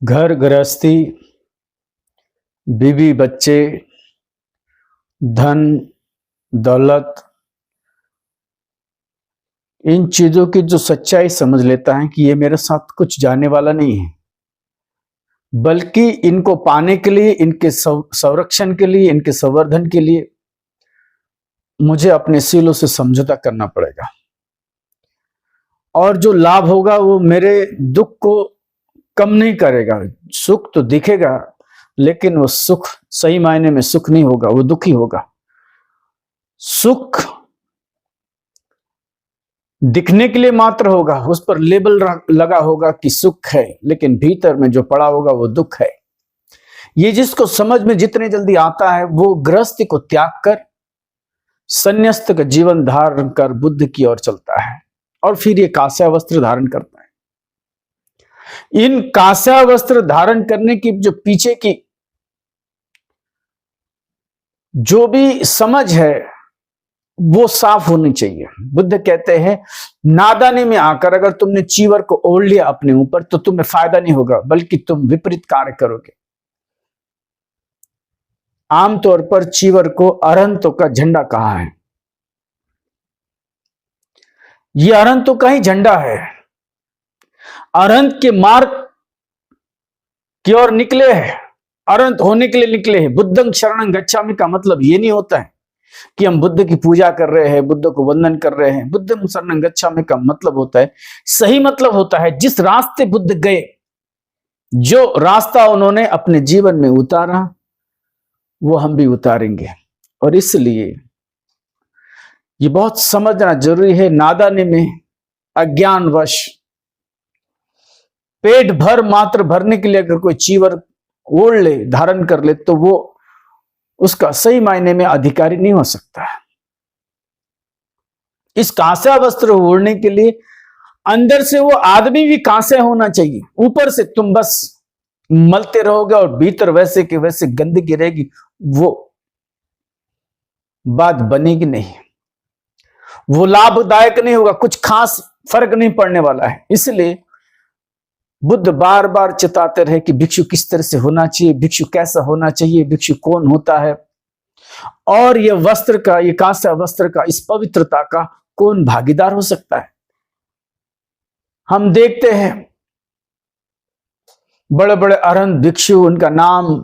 घर गृहस्थी, बीवी बच्चे, धन दौलत, इन चीजों की जो सच्चाई समझ लेता है कि ये मेरे साथ कुछ जाने वाला नहीं है, बल्कि इनको पाने के लिए, इनके संरक्षण के लिए, इनके संवर्धन के लिए मुझे अपने सीलों से समझौता करना पड़ेगा। और जो लाभ होगा वो मेरे दुख को कम नहीं करेगा। सुख तो दिखेगा, लेकिन वो सुख सही मायने में सुख नहीं होगा, वो दुखी होगा। सुख दिखने के लिए मात्र होगा, उस पर लेबल लगा होगा कि सुख है, लेकिन भीतर में जो पड़ा होगा वो दुख है। ये जिसको समझ में जितने जल्दी आता है, वो गृहस्थी को त्याग कर संन्यास्त का जीवन धारण कर बुद्ध की ओर चलता है, और फिर ये कांस्य वस्त्र धारण करता है। इन कांस्य वस्त्र धारण करने की जो पीछे की जो भी समझ है वो साफ होनी चाहिए। बुद्ध कहते हैं, नादानी में आकर अगर तुमने चीवर को ओढ़ लिया अपने ऊपर तो तुम्हें फायदा नहीं होगा, बल्कि तुम विपरीत कार्य करोगे। आमतौर पर चीवर को अरहंतों का झंडा कहा है। यह अरहंतों का ही झंडा है। अरहंत के मार्ग की ओर निकले हैं, अरहंत होने के लिए निकले हैं। बुद्धं शरणं गच्छामि का मतलब ये नहीं होता है कि हम बुद्ध की पूजा कर रहे हैं, बुद्ध को वंदन कर रहे हैं। बुद्धं शरणं गच्छामि का मतलब होता है, सही मतलब होता है, जिस रास्ते बुद्ध गए, जो रास्ता उन्होंने अपने जीवन में उतारा, वो हम भी उतारेंगे। और इसलिए ये बहुत समझना जरूरी है। नादानी में अज्ञानवश पेट भर मात्र भरने के लिए अगर कोई चीवर ओढ़ ले, धारण कर ले, तो वो उसका सही मायने में अधिकारी नहीं हो सकता। इस कांस्य वस्त्र ओढ़ने के लिए अंदर से वो आदमी भी कांस्य होना चाहिए। ऊपर से तुम बस मलते रहोगे और भीतर वैसे के वैसे गंदगी रहेगी, वो बात बनेगी नहीं, वो लाभदायक नहीं होगा, कुछ खास फर्क नहीं पड़ने वाला है। इसलिए बुद्ध बार बार चिताते रहे कि भिक्षु किस तरह से होना चाहिए, भिक्षु कैसा होना चाहिए, भिक्षु कौन होता है, और ये वस्त्र का, ये कांस्य वस्त्र का, इस पवित्रता का कौन भागीदार हो सकता है। हम देखते हैं बड़े बड़े अरहंत भिक्षु, उनका नाम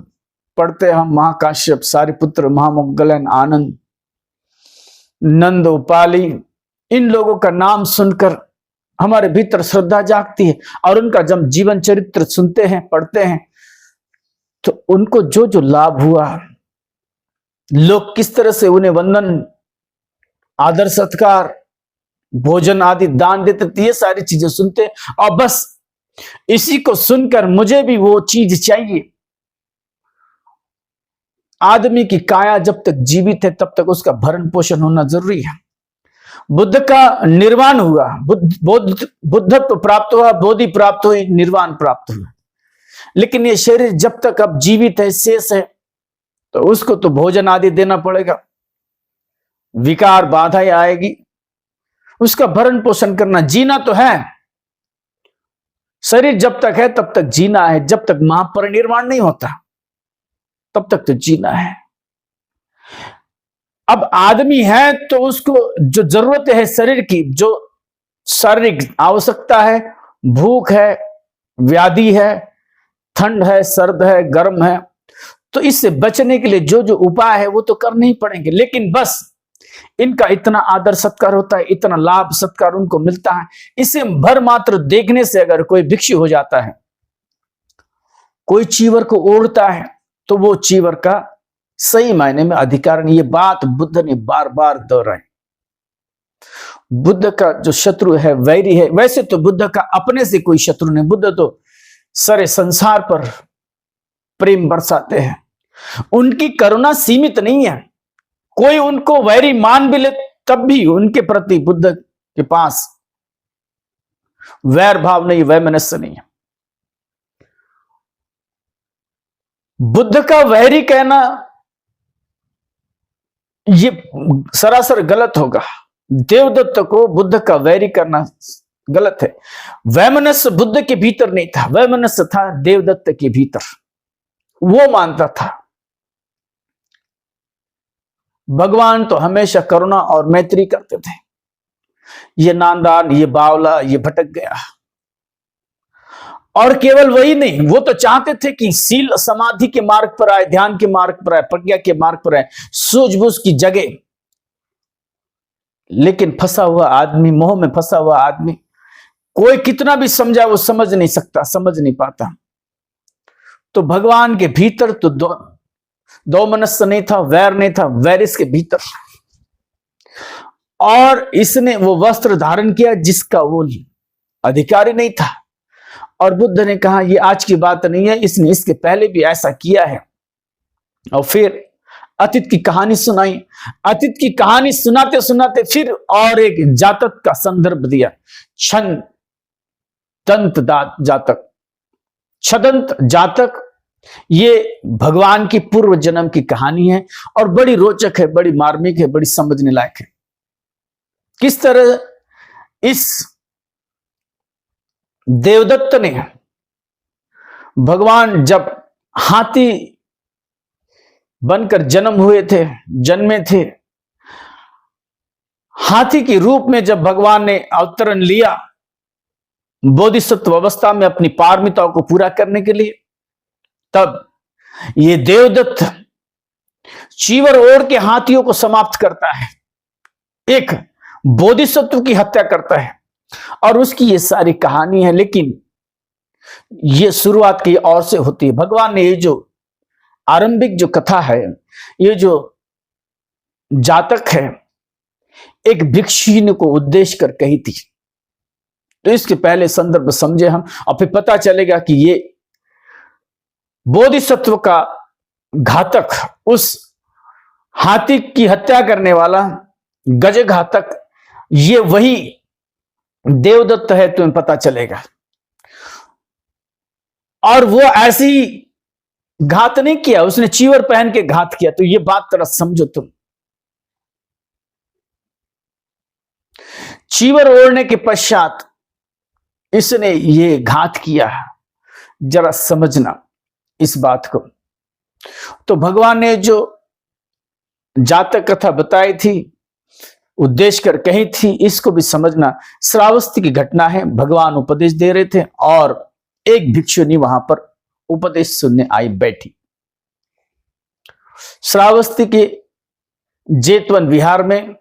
पढ़ते हम, महाकाश्यप, सारिपुत्र, महामोग्गलन, आनंद, नंद उपाली, इन लोगों का नाम सुनकर हमारे भीतर श्रद्धा जागती है। और उनका जब जीवन चरित्र सुनते हैं, पढ़ते हैं, तो उनको जो जो लाभ हुआ, लोग किस तरह से उन्हें वंदन, आदर सत्कार, भोजन आदि दान देते थे, ये सारी चीजें सुनते, और बस इसी को सुनकर मुझे भी वो चीज चाहिए। आदमी की काया जब तक जीवित है तब तक उसका भरण पोषण होना जरूरी है। बुद्ध का निर्वाण हुआ, बुद्धत्व प्राप्त हुआ, बोधि प्राप्त हुई, निर्वाण प्राप्त हुआ, लेकिन ये शरीर जब तक अब जीवित है, शेष है, तो उसको तो भोजन आदि देना पड़ेगा, विकार बाधाएं आएगी, उसका भरण पोषण करना, जीना तो है। शरीर जब तक है तब तक जीना है, जब तक महापरिनिर्वाण नहीं होता तब तक तो जीना है। अब आदमी है तो उसको जो जरूरत है शरीर की, जो शारीरिक आवश्यकता है, भूख है, व्याधि है, ठंड है, सर्द है, गर्म है, तो इससे बचने के लिए जो जो उपाय है वो तो करने ही पड़ेंगे। लेकिन बस इनका इतना आदर सत्कार होता है, इतना लाभ सत्कार उनको मिलता है, इसे भर मात्र देखने से अगर कोई भिक्षु हो जाता है, कोई चीवर को ओढ़ता है, तो वो चीवर का सही मायने में अधिकार नहीं। ये बात बुद्ध ने बार बार दोहराई। बुद्ध का जो शत्रु है, वैरी है, वैसे तो बुद्ध का अपने से कोई शत्रु नहीं। बुद्ध तो सारे संसार पर प्रेम बरसाते हैं। उनकी करुणा सीमित नहीं है। कोई उनको वैरी मान भी ले तब भी उनके प्रति बुद्ध के पास वैर भाव नहीं, वैमनस्य नहीं है। बुद्ध का वैरी कहना ये सरासर गलत होगा। देवदत्त को बुद्ध का वैरी करना गलत है। वैमनस्य बुद्ध के भीतर नहीं था, वैमनस्य था देवदत्त के भीतर। वो मानता था भगवान तो हमेशा करुणा और मैत्री करते थे। ये नादान, ये बावला, ये भटक गया। और केवल वही नहीं, वो तो चाहते थे कि सील समाधि के मार्ग पर आए, ध्यान के मार्ग पर आए, प्रज्ञा के मार्ग पर आए, सूझबूझ की जगह। लेकिन फंसा हुआ आदमी, मोह में फंसा हुआ आदमी, कोई कितना भी समझा वो समझ नहीं सकता, समझ नहीं पाता। तो भगवान के भीतर तो दो मनस्य नहीं था, वैर नहीं था, वैर इसके भीतर। और इसने वो वस्त्र धारण किया जिसका वो अधिकारी नहीं था। और बुद्ध ने कहा ये आज की बात नहीं है, इसने इसके पहले भी ऐसा किया है। और फिर अतीत की कहानी सुनाई। अतीत की कहानी सुनाते सुनाते फिर और एक जातक का संदर्भ दिया, छदंत जातक। छदंत जातक ये भगवान की पूर्व जन्म की कहानी है और बड़ी रोचक है, बड़ी मार्मिक है, बड़ी समझने लायक है। किस तरह इस देवदत्त ने, भगवान जब हाथी बनकर जन्मे थे, हाथी के रूप में जब भगवान ने अवतरण लिया बोधिसत्व अवस्था में अपनी पारमिताओं को पूरा करने के लिए, तब ये देवदत्त चीवर ओढ़ के हाथियों को समाप्त करता है, एक बोधिसत्व की हत्या करता है। और उसकी ये सारी कहानी है। लेकिन ये शुरुआत की और से होती है। भगवान ने ये जो आरंभिक जो कथा है, ये जो जातक है, एक भिक्षु को उद्देश्य कर कही थी। तो इसके पहले संदर्भ समझे हम, और फिर पता चलेगा कि ये बोधिसत्व का घातक, उस हाथी की हत्या करने वाला गज घातक, ये वही देवदत्त है, तुम्हें पता चलेगा। और वो ऐसी घात नहीं किया, उसने चीवर पहन के घात किया। तो ये बात तरह समझो तुम। चीवर ओढ़ने के पश्चात इसने ये घात किया। जरा समझना इस बात को। तो भगवान ने जो जातक कथा बताई थी, उद्देश्य कर कही थी, इसको भी समझना। श्रावस्ती की घटना है। भगवान उपदेश दे रहे थे और एक भिक्षुनी वहां पर उपदेश सुनने आई बैठी। श्रावस्ती के जेतवन विहार में,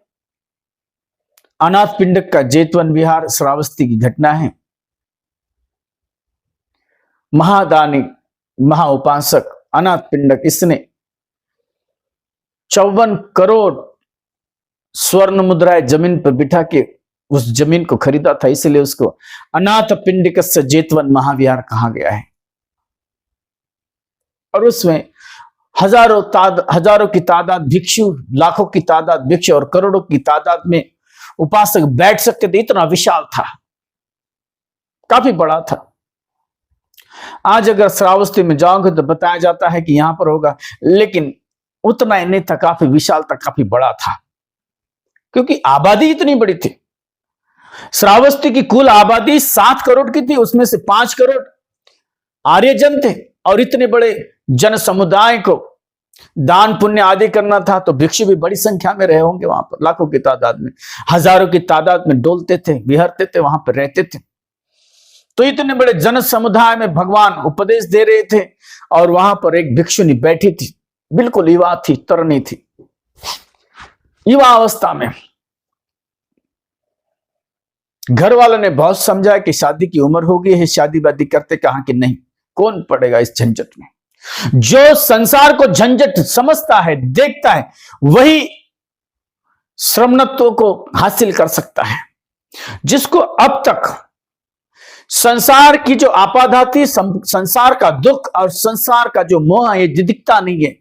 अनाथ पिंडक का जेतवन विहार श्रावस्ती की घटना है। महादानी, महाउपासक अनाथ पिंडक, इसने 54 करोड़ स्वर्ण मुद्राएं जमीन पर बिठा के उस जमीन को खरीदा था, इसलिए उसको अनाथ पिंडिकस्य जेतवन महाविहार कहा गया है। और उसमें हजारों की तादाद भिक्षु, लाखों की तादाद भिक्षु और करोड़ों की तादाद में उपासक बैठ सकते थे। इतना विशाल था, काफी बड़ा था। आज अगर श्रावस्ती में जाओगे तो बताया जाता है कि यहां पर होगा, लेकिन उतना ही नहीं था, काफी विशाल था, काफी बड़ा था, क्योंकि आबादी इतनी बड़ी थी। श्रावस्ती की कुल आबादी 7 करोड़ की थी, उसमें से 5 करोड़ आर्यजन थे। और इतने बड़े जन समुदाय को दान पुण्य आदि करना था, तो भिक्षु भी बड़ी संख्या में रहे होंगे वहां पर, लाखों की तादाद में, हजारों की तादाद में डोलते थे, विहरते थे, वहां पर रहते थे। तो इतने बड़े जन समुदाय में भगवान उपदेश दे रहे थे और वहां पर एक भिक्षुनी बैठी थी, बिल्कुल युवा थी, तरनी थी, युवा अवस्था में। घर वालों ने बहुत समझा कि शादी की उम्र हो गई है, शादी वादी करते, कहा कि नहीं, कौन पड़ेगा इस झंझट में। जो संसार को झंझट समझता है, देखता है, वही श्रमणत्व को हासिल कर सकता है, जिसको अब तक संसार की जो आपाधाती, संसार का दुख और संसार का जो मोह है ये दिखता नहीं है,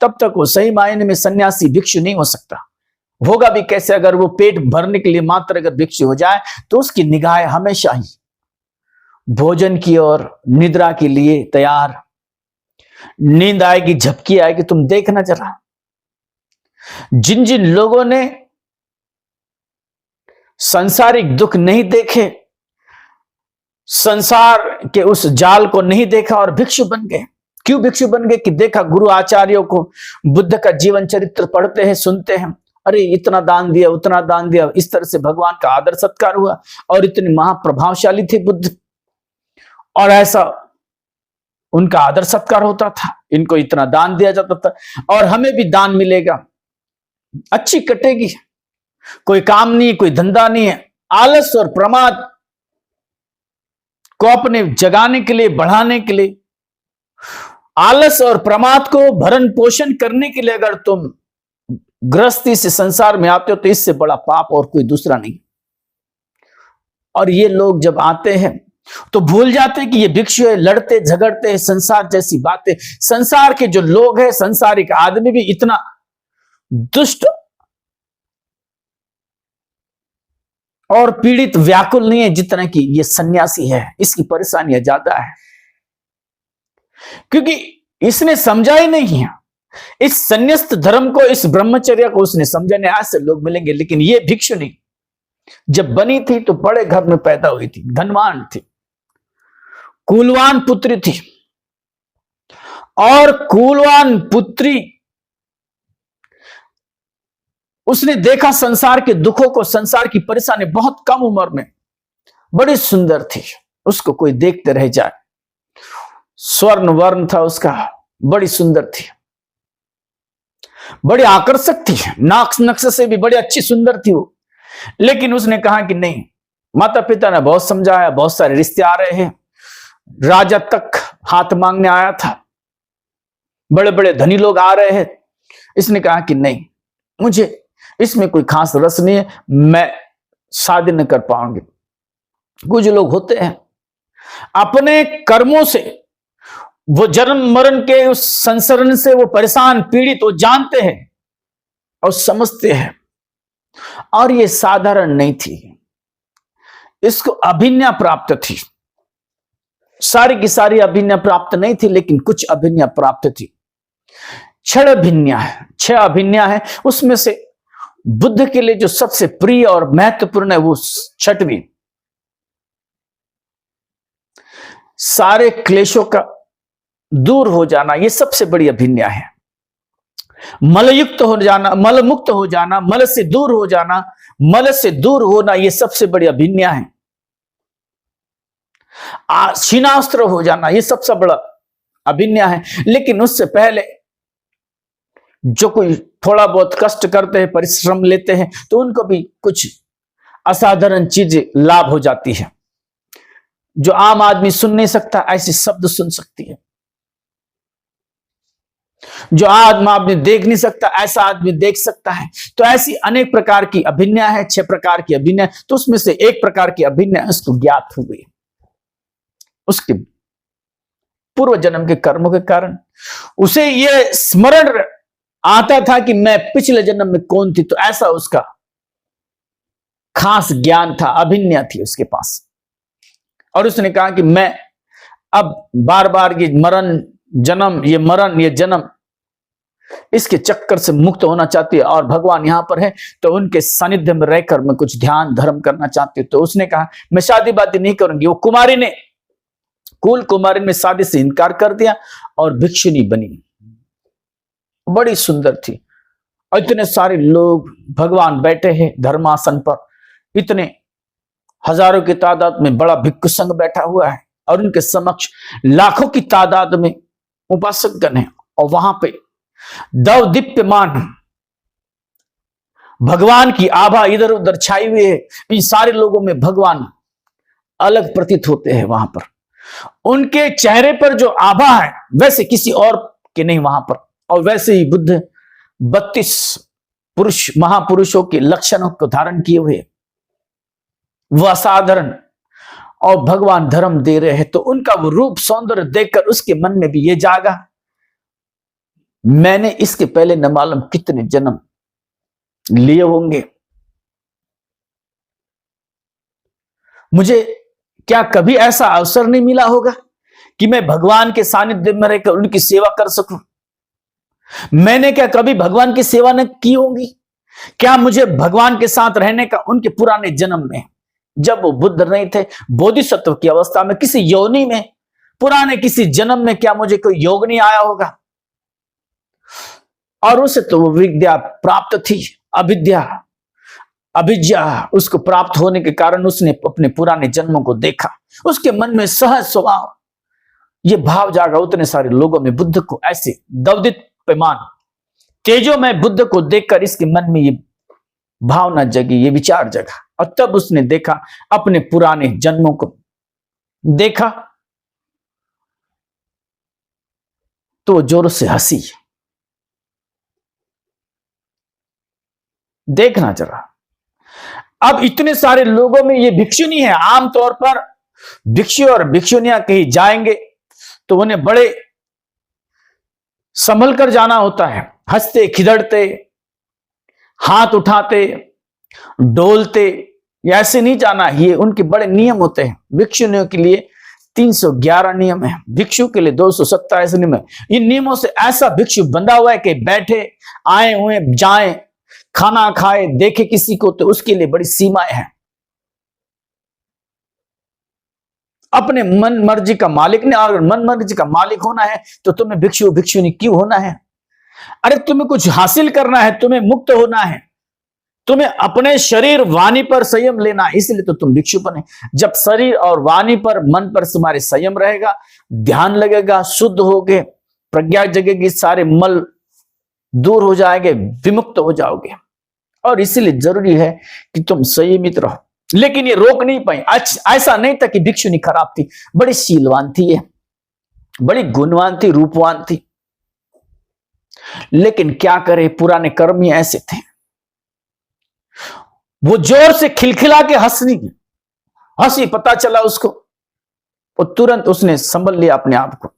तब तक वो सही मायने में सन्यासी भिक्षु नहीं हो सकता। होगा भी कैसे? अगर वो पेट भरने के लिए मात्र अगर भिक्षु हो जाए तो उसकी निगाहें हमेशा ही भोजन की और निद्रा के लिए तैयार। नींद आएगी, झपकी आएगी, तुम देखना जरा। जिन जिन लोगों ने सांसारिक दुख नहीं देखे, संसार के उस जाल को नहीं देखा और भिक्षु बन गए। क्यों भिक्षु बन गए? कि देखा गुरु आचार्यों को, बुद्ध का जीवन चरित्र पढ़ते हैं, सुनते हैं, अरे इतना दान दिया, उतना दान दिया, इस तरह से भगवान का आदर सत्कार हुआ और इतने महाप्रभावशाली थे बुद्ध, और ऐसा उनका आदर सत्कार होता था, इनको इतना दान दिया जाता था और हमें भी दान मिलेगा, अच्छी कटेगी, कोई काम नहीं, कोई धंधा नहीं है। आलस और प्रमाद को अपने जगाने के लिए, बढ़ाने के लिए, आलस और प्रमाद को भरण पोषण करने के लिए अगर तुम गृहस्थी से संसार में आते हो तो इससे बड़ा पाप और कोई दूसरा नहीं। और ये लोग जब आते हैं तो भूल जाते हैं कि ये भिक्षु है, लड़ते झगड़ते हैं, संसार जैसी बातें। संसार के जो लोग हैं, संसारिक आदमी भी इतना दुष्ट और पीड़ित व्याकुल नहीं है जितना कि ये सन्यासी है। इसकी परेशानियां ज्यादा है क्योंकि इसने समझा ही नहीं है इस संन्यास्त धर्म को, इस ब्रह्मचर्य को उसने समझा नहीं। आज से लोग मिलेंगे, लेकिन ये भिक्षुणी जब बनी थी तो बड़े घर में पैदा हुई थी, धनवान थी, कुलवान पुत्री थी। और कुलवान पुत्री उसने देखा संसार के दुखों को, संसार की परेशानी। बहुत कम उम्र में बड़ी सुंदर थी, उसको कोई देखते रह जाए। स्वर्ण वर्ण था उसका, बड़ी सुंदर थी, बड़ी आकर्षक थी, नाक नक्श से भी बड़ी अच्छी सुंदर थी वो। लेकिन उसने कहा कि नहीं, माता पिता ने बहुत समझाया, बहुत सारे रिश्ते आ रहे हैं, राजा तक हाथ मांगने आया था, बड़े बड़े धनी लोग आ रहे हैं। इसने कहा कि नहीं, मुझे इसमें कोई खास रस नहीं है, मैं शादी न कर पाऊंगी। कुछ लोग होते हैं अपने कर्मों से, वो जन्म मरण के उस संसरण से वो परेशान पीड़ित, वो जानते हैं और समझते हैं। और ये साधारण नहीं थी, इसको अभिज्ञा प्राप्त थी। सारी की सारी अभिज्ञा प्राप्त नहीं थी, लेकिन कुछ अभिज्ञा प्राप्त थी। 6 अभिज्ञा है, 6 अभिज्ञा है। उसमें से बुद्ध के लिए जो सबसे प्रिय और महत्वपूर्ण है वो 6वीं, सारे क्लेशों का दूर हो जाना, ये सबसे बड़ी अभिज्ञा है। मलयुक्त हो जाना, मल मुक्त हो जाना, मल से दूर हो जाना, मल से दूर होना, ये सबसे बड़ी अभिज्ञा है। क्षीणास्त्र हो जाना, ये सबसे बड़ा अभिज्ञा है। लेकिन उससे पहले जो कोई थोड़ा बहुत कष्ट करते हैं, परिश्रम लेते हैं, तो उनको भी कुछ असाधारण चीजें लाभ हो जाती है। जो आम आदमी सुन नहीं सकता, ऐसे शब्द सुन सकती है। जो आदमी देख नहीं सकता, ऐसा आदमी देख सकता है। तो ऐसी अनेक प्रकार की अभिज्ञा है, 6 प्रकार की अभिज्ञा। तो उसमें से एक प्रकार की अभिज्ञा उसको ज्ञात हो गई, उसके पूर्व जन्म के कर्मों के कारण उसे यह स्मरण आता था कि मैं पिछले जन्म में कौन थी। तो ऐसा उसका खास ज्ञान था, अभिज्ञा थी उसके पास। और उसने कहा कि मैं अब बार बार ये मरण जन्म, ये मरण, ये जन्म, इसके चक्कर से मुक्त होना चाहती है। और भगवान यहां पर है तो उनके सानिध्य में रहकर मैं कुछ ध्यान धर्म करना चाहती हूँ। तो उसने कहा मैं शादी बादी नहीं करूंगी। वो कुमारी ने, कुल कुमारी ने शादी से इनकार कर दिया और भिक्षुणी बनी। बड़ी सुंदर थी। और इतने सारे लोग भगवान बैठे हैं धर्मासन पर, इतने हजारों की तादाद में बड़ा भिक्षु संघ बैठा हुआ है और उनके समक्ष लाखों की तादाद में उपासकगण है। और वहां पे दव दीप्यमान भगवान की आभा इधर उधर छाई हुई है। इन सारे लोगों में भगवान अलग प्रतीत होते हैं वहां पर। उनके चेहरे पर जो आभा है वैसे किसी और के नहीं वहां पर। और वैसे ही बुद्ध 32 पुरुष महापुरुषों के लक्षणों को धारण किए हुए वह असाधारण और भगवान धर्म दे रहे हैं, तो उनका वो रूप सौंदर्य देखकर उसके मन में भी ये जागा, मैंने इसके पहले न मालूम कितने जन्म लिए होंगे, मुझे क्या कभी ऐसा अवसर नहीं मिला होगा कि मैं भगवान के सानिध्य में रहकर उनकी सेवा कर सकूं? मैंने क्या कभी भगवान की सेवा न की होगी? क्या मुझे भगवान के साथ रहने का उनके पुराने जन्म में, जब वो बुद्ध नहीं थे, बोधिसत्व की अवस्था में, किसी योनि में, पुराने किसी जन्म में क्या मुझे कोई योग नहीं आया होगा? और उसे तो वो विद्या प्राप्त थी, अभिज्ञा उसको प्राप्त होने के कारण उसने अपने पुराने जन्मों को देखा, उसके मन में सहज स्वभाव ये भाव जागा। उतने सारे लोगों में बुद्ध को ऐसे दवदिप्यमान तेजो में बुद्ध को देखकर इसके मन में ये भावना जगी, ये विचार जगा, और तब उसने देखा, अपने पुराने जन्मों को देखा तो जोर से हंसी। देखना जरा, अब इतने सारे लोगों में ये भिक्षुनी है। आमतौर पर भिक्षु और भिक्षुनियां कहीं जाएंगे तो उन्हें बड़े संभल कर जाना होता है, हंसते खिदड़ते, हाथ उठाते, डोलते, ऐसे नहीं जाना। ये उनके बड़े नियम होते हैं। भिक्षुनियों के लिए 311 नियम है, भिक्षु के लिए 227 नियम है। इन नियमों से ऐसा भिक्षु बंधा हुआ है कि बैठे, आए हुए, जाएं, खाना खाए, देखे किसी को, तो उसके लिए बड़ी सीमाएं हैं। अपने मन मर्जी का मालिक ने, अगर मन मर्जी का मालिक होना है तो तुम्हें भिक्षु भिक्षुनी क्यों होना है? अरे तुम्हें कुछ हासिल करना है, तुम्हें मुक्त होना है, तुम्हें अपने शरीर वाणी पर संयम लेना है, इसलिए तो तुम भिक्षु बने। जब शरीर और वाणी पर, मन पर तुम्हारे संयम रहेगा, ध्यान लगेगा, शुद्ध होगे, प्रज्ञा जगेगी, सारे मल दूर हो जाएंगे, विमुक्त हो जाओगे। और इसीलिए जरूरी है कि तुम संयमित रहो। लेकिन ये रोक नहीं पाई। ऐसा नहीं था कि भिक्षुनी खराब थी, बड़ी शीलवान थी, ये बड़ी गुणवान थी, रूपवान थी, लेकिन क्या करे, पुराने कर्म ही ऐसे थे। वो जोर से खिलखिला के हंसी, पता चला उसको, और तुरंत उसने संभल लिया अपने आप को,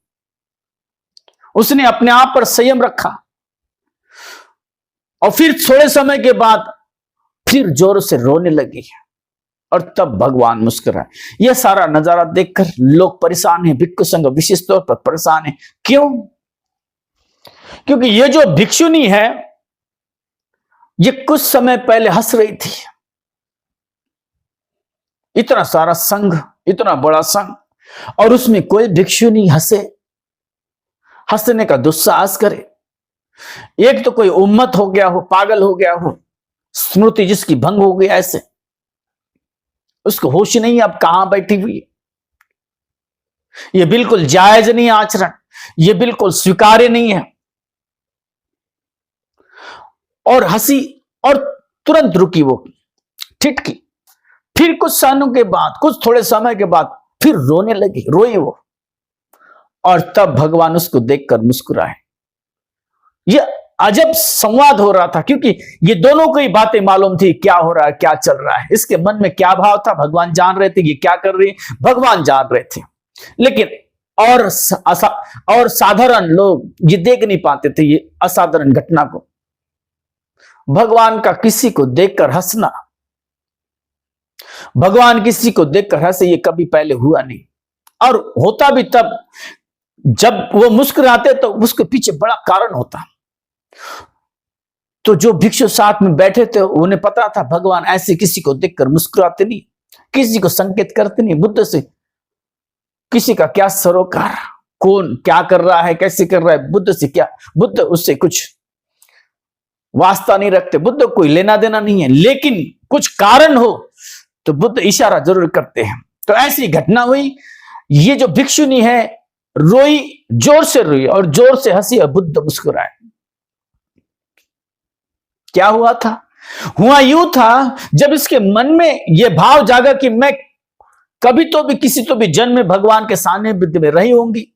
उसने अपने आप पर संयम रखा, और फिर थोड़े समय के बाद फिर जोर से रोने लगी, और तब भगवान मुस्कुराए। यह सारा नजारा देखकर लोग परेशान हैं, भिक्षु संघ विशेष तौर पर परेशान है। क्यों? क्योंकि ये जो भिक्षुनी है, ये कुछ समय पहले हंस रही थी। इतना सारा संघ, इतना बड़ा संघ, और उसमें कोई भिक्षुनी हंसने का दुस्साहस करे। एक तो कोई उम्मत हो गया हो, पागल हो गया हो, स्मृति जिसकी भंग हो गई, ऐसे उसको होश नहीं, अब कहां बैठी हुई है। यह बिल्कुल जायज नहीं आचरण, यह बिल्कुल स्वीकार्य नहीं है। और हंसी, और तुरंत रुकी वो, ठिठकी। फिर कुछ सालों के बाद, कुछ थोड़े समय के बाद फिर रोने लगी, रोई वो, और तब भगवान उसको देखकर मुस्कुराए। यह अजब संवाद हो रहा था, क्योंकि ये दोनों को ही बातें मालूम थी, क्या हो रहा है, क्या चल रहा है, इसके मन में क्या भाव था, भगवान जान रहे थे। ये क्या कर रही है, भगवान जान रहे थे। लेकिन और साधारण लोग ये देख नहीं पाते थे, ये असाधारण घटना को। भगवान का किसी को देखकर हंसना, भगवान किसी को देखकर हंसे, ये कभी पहले हुआ नहीं। और होता भी तब जब वो मुस्कुराते तो उसके पीछे बड़ा कारण होता। तो जो भिक्षु साथ में बैठे थे, उन्हें पता था भगवान ऐसे किसी को देखकर मुस्कुराते नहीं, किसी को संकेत करते नहीं। बुद्ध से किसी का क्या सरोकार, कौन क्या कर रहा है, कैसे कर रहा है, बुद्ध से क्या, बुद्ध उससे कुछ वास्ता नहीं रखते, बुद्ध कोई लेना देना नहीं है। लेकिन कुछ कारण हो तो बुद्ध इशारा जरूर करते हैं। तो ऐसी घटना हुई। ये जो भिक्षुनी है रोई, जोर से रोई और जोर से हंसी, और बुद्ध मुस्कुराए। क्या हुआ था? हुआ यूं था, जब इसके मन में यह भाव जागा कि मैं कभी तो भी किसी तो भी जन्म में भगवान के सानिध्य में रही होंगी,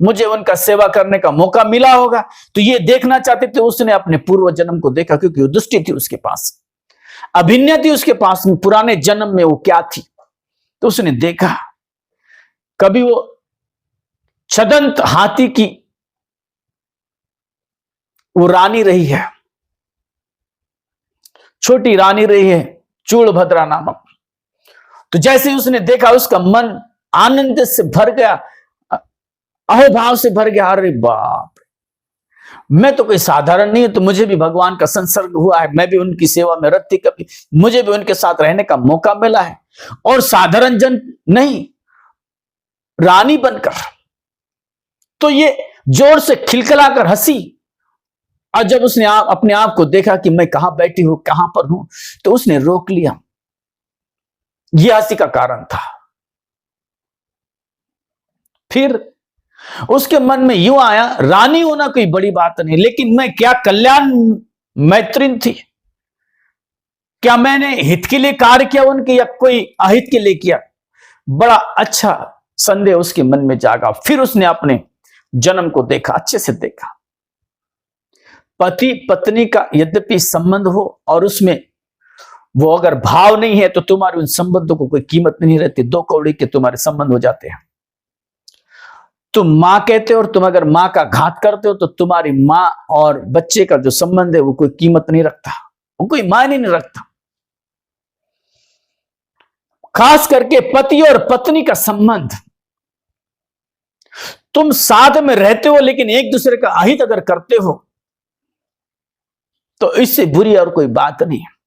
मुझे उनका सेवा करने का मौका मिला होगा। तो ये देखना चाहते थे, उसने अपने पूर्व जन्म को देखा, क्योंकि वो दृष्टि थी उसके पास, अभिज्ञा थी उसके पास, पुराने जन्म में वो क्या थी। तो उसने देखा, कभी वो छदंत हाथी की वो रानी रही है, छोटी रानी रही है, चूड़भद्रा नामक। तो जैसे ही उसने देखा, उसका मन आनंद से भर गया, अहोभाव से भर गया। अरे बाप, मैं तो कोई साधारण नहीं हूं, तो मुझे भी भगवान का संसर्ग हुआ है, मैं भी उनकी सेवा में रत थी, कभी मुझे भी उनके साथ रहने का मौका मिला है, और साधारण जन नहीं, रानी बनकर। तो ये जोर से खिलखिलाकर हंसी, और जब उसने अपने आप को देखा कि मैं कहां बैठी हूं, कहां पर हूं, तो उसने रोक लिया। यह हंसी का कारण था। फिर उसके मन में यूं आया, रानी होना कोई बड़ी बात नहीं, लेकिन मैं क्या कल्याण मैत्रीन थी, क्या मैंने हित के लिए कार्य किया उनके, या कोई अहित के लिए किया। बड़ा अच्छा संदेह उसके मन में जागा। फिर उसने अपने जन्म को देखा, अच्छे से देखा। पति पत्नी का यद्यपि संबंध हो और उसमें वो अगर भाव नहीं है, तो तुम्हारे उन संबंधों को कोई कीमत नहीं रहती, 2 कौड़ी के तुम्हारे संबंध हो जाते हैं। तुम मां कहते हो, और तुम अगर मां का घात करते हो, तो तुम्हारी मां और बच्चे का जो संबंध है वो कोई कीमत नहीं रखता, वो कोई मायने नहीं रखता। खास करके पति और पत्नी का संबंध, तुम साथ में रहते हो लेकिन एक दूसरे का अहित अगर करते हो, तो इससे बुरी और कोई बात नहीं है।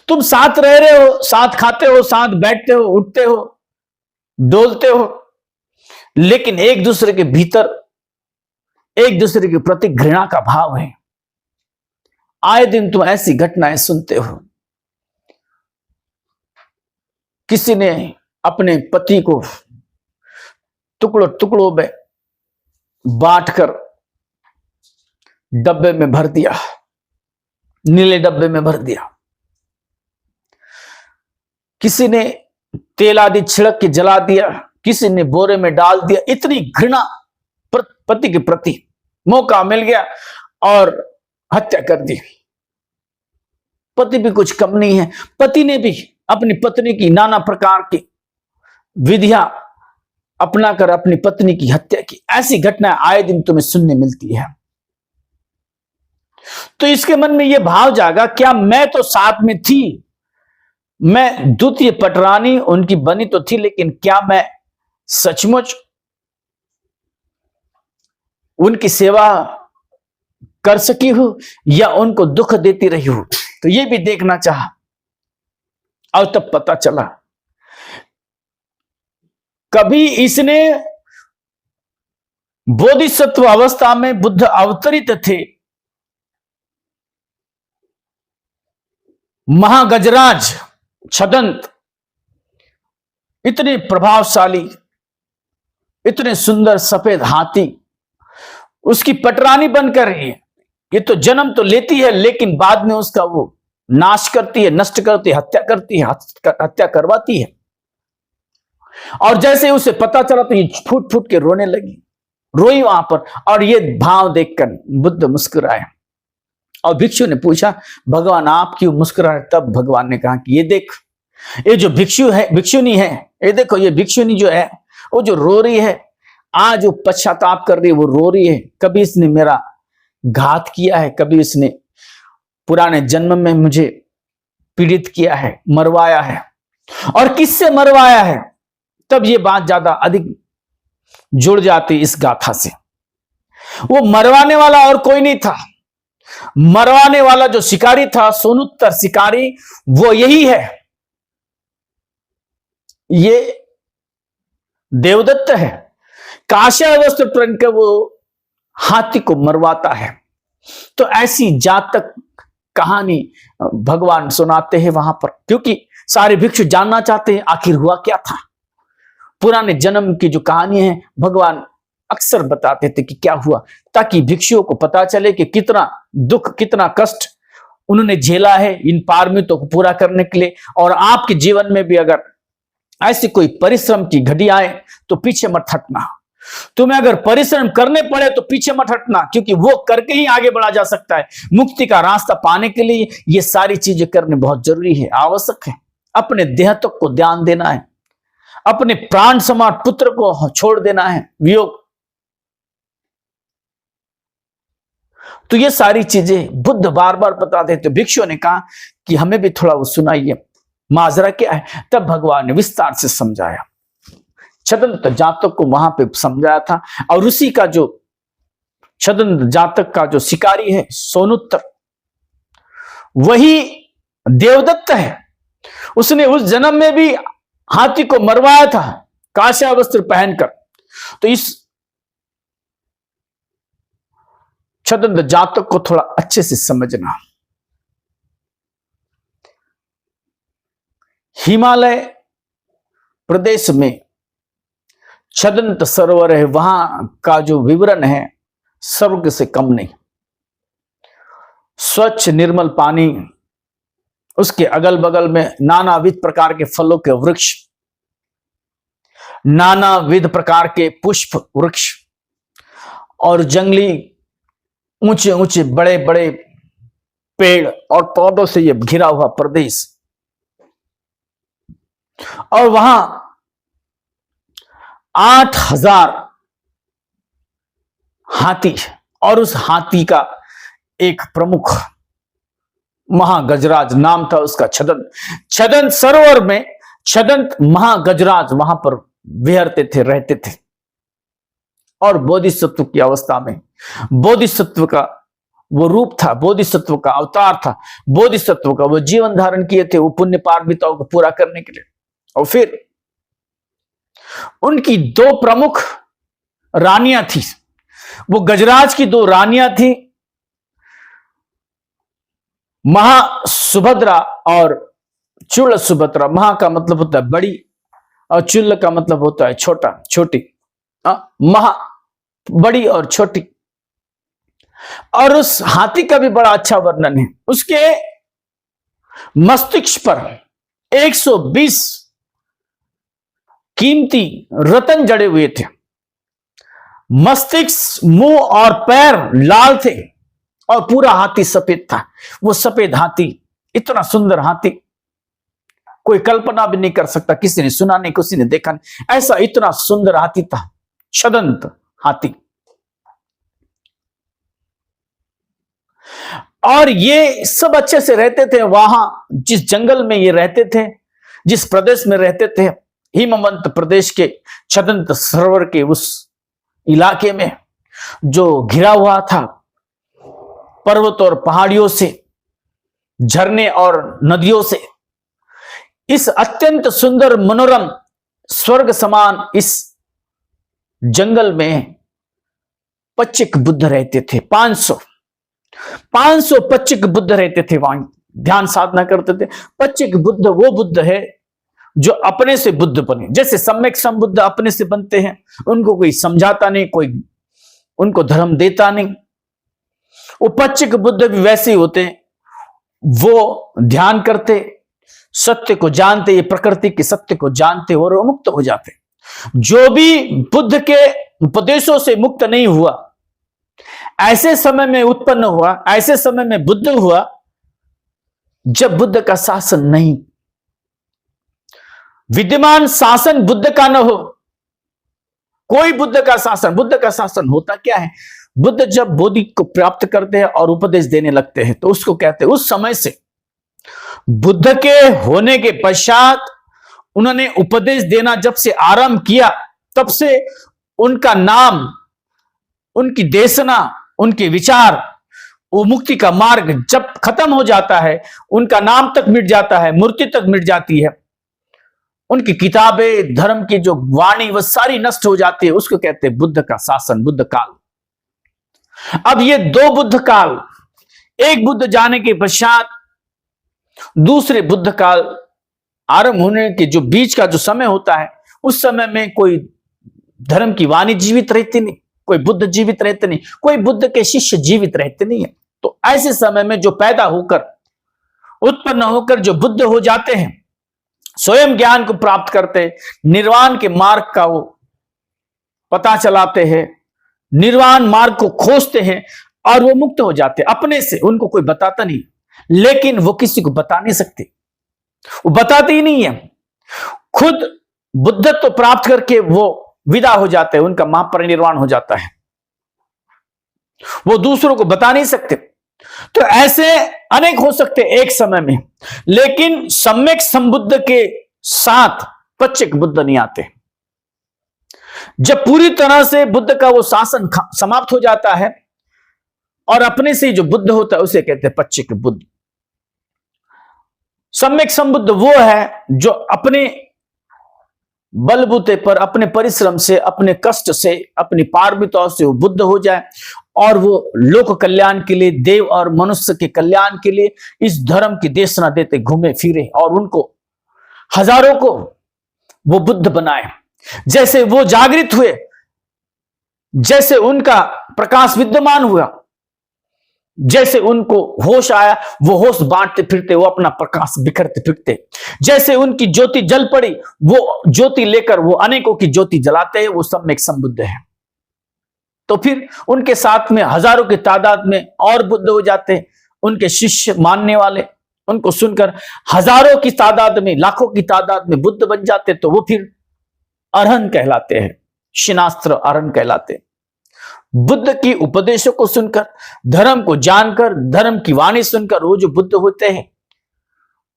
तुम साथ रह रहे हो, साथ खाते हो, साथ बैठते हो, उठते हो, डोलते हो, लेकिन एक दूसरे के भीतर एक दूसरे के प्रति घृणा का भाव है। आए दिन तुम ऐसी घटनाएं सुनते हो, किसी ने अपने पति को टुकड़ों टुकड़ों में बांटकर डब्बे में भर दिया, नीले डब्बे में भर दिया। किसी ने तेल आदि छिड़क के जला दिया, किसी ने बोरे में डाल दिया। इतनी घृणा पति के प्रति, मौका मिल गया और हत्या कर दी। पति भी कुछ कम नहीं है, पति ने भी अपनी पत्नी की नाना प्रकार की विधियां अपनाकर अपनी पत्नी की हत्या की। ऐसी घटनाएं आए दिन तुम्हें सुनने मिलती है। तो इसके मन में यह भाव जागा, क्या मैं तो साथ में थी, मैं द्वितीय पटरानी उनकी बनी तो थी, लेकिन क्या मैं सचमुच उनकी सेवा कर सकी हूं, या उनको दुख देती रही हूं। तो यह भी देखना चाहा, और तब पता चला कभी इसने बोधिसत्व अवस्था में बुद्ध अवतरित थे, महागजराज छदंत, इतने प्रभावशाली, इतने सुंदर सफेद हाथी, उसकी पटरानी बनकर रही है। ये तो जन्म तो लेती है, लेकिन बाद में उसका वो नाश करती है, नष्ट करती है, हत्या करती है, हत्या करवाती है। और जैसे उसे पता चला तो ये फूट फूट के रोने लगी, रोई वहां पर। और ये भाव देखकर बुद्ध मुस्कुराए, और भिक्षु ने पूछा, भगवान आप क्यों मुस्कुराए? तब भगवान ने कहा कि ये देख, ये जो भिक्षु है, भिक्षुनी है, ये देखो, ये भिक्षुनी जो है वो जो रो रही है, आज वो पश्चाताप कर रही है, वो रो रही है। कभी इसने मेरा घात किया है, कभी इसने पुराने जन्म में मुझे पीड़ित किया है, मरवाया है। और किससे मरवाया है? तब ये बात ज्यादा अधिक जुड़ जाती इस गाथा से। वो मरवाने वाला और कोई नहीं था, मरवाने वाला जो शिकारी था, सोनुत्तर शिकारी, वो यही है। ये देवदत्त है, काश्य वस्त्र पहन के वो हाथी को मरवाता है। तो ऐसी जातक कहानी भगवान सुनाते हैं वहां पर, क्योंकि सारे भिक्षु जानना चाहते हैं आखिर हुआ क्या था। पुराने जन्म की जो कहानी है भगवान अक्सर बताते थे कि क्या हुआ, ताकि भिक्षुओं को पता चले कि कितना दुख, कितना कष्ट उन्होंने झेला है इन पारमितों को पूरा करने के लिए। और आपके जीवन में भी अगर ऐसी कोई परिश्रम की घड़ी आए तो पीछे मत हटना। तुम्हें अगर परिश्रम करने पड़े तो पीछे मत हटना, क्योंकि वो करके ही आगे बढ़ा जा सकता है। मुक्ति का रास्ता पाने के लिए ये सारी चीजें करने बहुत जरूरी है, आवश्यक है। अपने देह तक को ध्यान देना है, अपने प्राण समान पुत्र को छोड़ देना है, वियोग। तो ये सारी चीजें बुद्ध बार बार बताते थे। भिक्षुओं ने कहा कि हमें भी थोड़ा वो सुनाइए, माजरा क्या है। तब भगवान ने विस्तार से समझाया, छदंत जातक को वहां पे समझाया था। और उसी का जो छदंत जातक का जो शिकारी है सोनुत्तर, वही देवदत्त है। उसने उस जन्म में भी हाथी को मरवाया था काशा वस्त्र पहनकर। तो इस छदंत जातक को थोड़ा अच्छे से समझना। हिमालय प्रदेश में छदंत सरोवर है, वहां का जो विवरण है स्वर्ग से कम नहीं। स्वच्छ निर्मल पानी, उसके अगल बगल में नानाविध प्रकार के फलों के वृक्ष, नानाविध प्रकार के पुष्प वृक्ष और जंगली ऊंचे ऊंचे बड़े बड़े पेड़ और पौधों से यह घिरा हुआ प्रदेश। और वहां 8000 हाथी, और उस हाथी का एक प्रमुख महागजराज, नाम था उसका छदंत। छदंत सरोवर में छदंत महागजराज वहां पर विहरते थे, रहते थे। और बोधिसत्व की अवस्था में, बोधिसत्व का वो रूप था, बोधिसत्व का अवतार था, बोधिसत्व का वो जीवन धारण किए थे वो पुण्य पारमिताओं को पूरा करने के लिए। और फिर उनकी 2 प्रमुख रानियां थी। वो गजराज की 2 रानियां थी, महासुभद्रा और चूल सुभद्रा। महा का मतलब होता है बड़ी और चूल का मतलब होता है छोटा, छोटी। महा बड़ी और छोटी। और उस हाथी का भी बड़ा अच्छा वर्णन है। उसके मस्तिष्क पर 120 कीमती रत्न जड़े हुए थे। मस्तिष्क, मुंह और पैर लाल थे और पूरा हाथी सफेद था। वो सफेद हाथी, इतना सुंदर हाथी कोई कल्पना भी नहीं कर सकता। किसी ने सुना नहीं, किसी ने देखा नहीं, ऐसा इतना सुंदर हाथी था छदंत हाथी। और ये सब अच्छे से रहते थे वहां, जिस जंगल में ये रहते थे, जिस प्रदेश में रहते थे, हिमवंत प्रदेश के छदंत सरोवर के उस इलाके में जो घिरा हुआ था पर्वत और पहाड़ियों से, झरने और नदियों से। इस अत्यंत सुंदर मनोरम स्वर्ग समान इस जंगल में पच्चिक बुद्ध रहते थे। 500 पच्चिक बुद्ध रहते थे वहां, ध्यान साधना करते थे। पच्चिक बुद्ध वो बुद्ध है जो अपने से बुद्ध बने। जैसे सम्यक संबुद्ध अपने से बनते हैं, उनको कोई समझाता नहीं, कोई उनको धर्म देता नहीं। वो पच्चिक बुद्ध भी वैसे ही होते हैं। वो ध्यान करते, सत्य को जानते, ये प्रकृति के सत्य को जानते और वो मुक्त हो जाते। जो भी बुद्ध के उपदेशों से मुक्त नहीं हुआ, ऐसे समय में उत्पन्न हुआ, ऐसे समय में बुद्ध हुआ जब बुद्ध का शासन नहीं, विद्यमान शासन बुद्ध का न हो, कोई बुद्ध का शासन। बुद्ध का शासन होता क्या है? बुद्ध जब बोधि को प्राप्त करते हैं और उपदेश देने लगते हैं तो उसको कहते हैं, उस समय से बुद्ध के होने के पश्चात उन्होंने उपदेश देना जब से आरंभ किया, तब से उनका नाम, उनकी देशना, उनके विचार, वो मुक्ति का मार्ग जब खत्म हो जाता है, उनका नाम तक मिट जाता है, मूर्ति तक मिट जाती है, उनकी किताबें, धर्म की जो वाणी वह सारी नष्ट हो जाती है, उसको कहते हैं बुद्ध का शासन, बुद्ध काल। अब ये 2 बुद्ध काल, एक बुद्ध जाने के पश्चात दूसरे बुद्ध काल आरंभ होने के जो बीच का जो समय होता है, उस समय में कोई धर्म की वाणी जीवित रहती नहीं, कोई बुद्ध जीवित रहते नहीं, कोई बुद्ध के शिष्य जीवित रहते नहीं है। तो ऐसे समय में जो पैदा होकर, उत्पन्न होकर जो बुद्ध हो जाते हैं, स्वयं ज्ञान को प्राप्त करते, निर्वाण के मार्ग का वो पता चलाते हैं, निर्वाण मार्ग को खोजते हैं और वो मुक्त हो जाते हैं अपने से। उनको कोई बताता नहीं, लेकिन वो किसी को बता नहीं सकते, वो बताते ही नहीं है। खुद बुद्धत्व प्राप्त करके वो विदा हो जाते हैं, उनका महापरिनिर्वाण हो जाता है, वो दूसरों को बता नहीं सकते। तो ऐसे अनेक हो सकते एक समय में, लेकिन सम्यक संबुद्ध के साथ पच्चिक बुद्ध नहीं आते। जब पूरी तरह से बुद्ध का वो शासन समाप्त हो जाता है और अपने से जो बुद्ध होता है उसे कहते हैं पच्चिक बुद्ध। सम्यक संबुद्ध वो है जो अपने बलबूते पर, अपने परिश्रम से, अपने कष्ट से, अपनी पारमिताओं से वो बुद्ध हो जाए और वो लोक कल्याण के लिए, देव और मनुष्य के कल्याण के लिए इस धर्म की देशना देते घूमे फिरे और उनको हजारों को वो बुद्ध बनाए। जैसे वो जागृत हुए, जैसे उनका प्रकाश विद्यमान हुआ, जैसे उनको होश आया, वो होश बांटते फिरते, वो अपना प्रकाश बिखरते फिरते। जैसे उनकी ज्योति जल पड़ी, वो ज्योति लेकर वो अनेकों की ज्योति जलाते हैं, वो सम्यक संबुद्ध है। तो फिर उनके साथ में हजारों की तादाद में और बुद्ध हो जाते हैं, उनके शिष्य मानने वाले उनको सुनकर हजारों की तादाद में, लाखों की तादाद में बुद्ध बन जाते, तो वो फिर अरहंत कहलाते हैं, शिनास्त्र अरहंत कहलाते हैं। बुद्ध की उपदेशों को सुनकर, धर्म को जानकर, धर्म की वाणी सुनकर वो जो बुद्ध होते हैं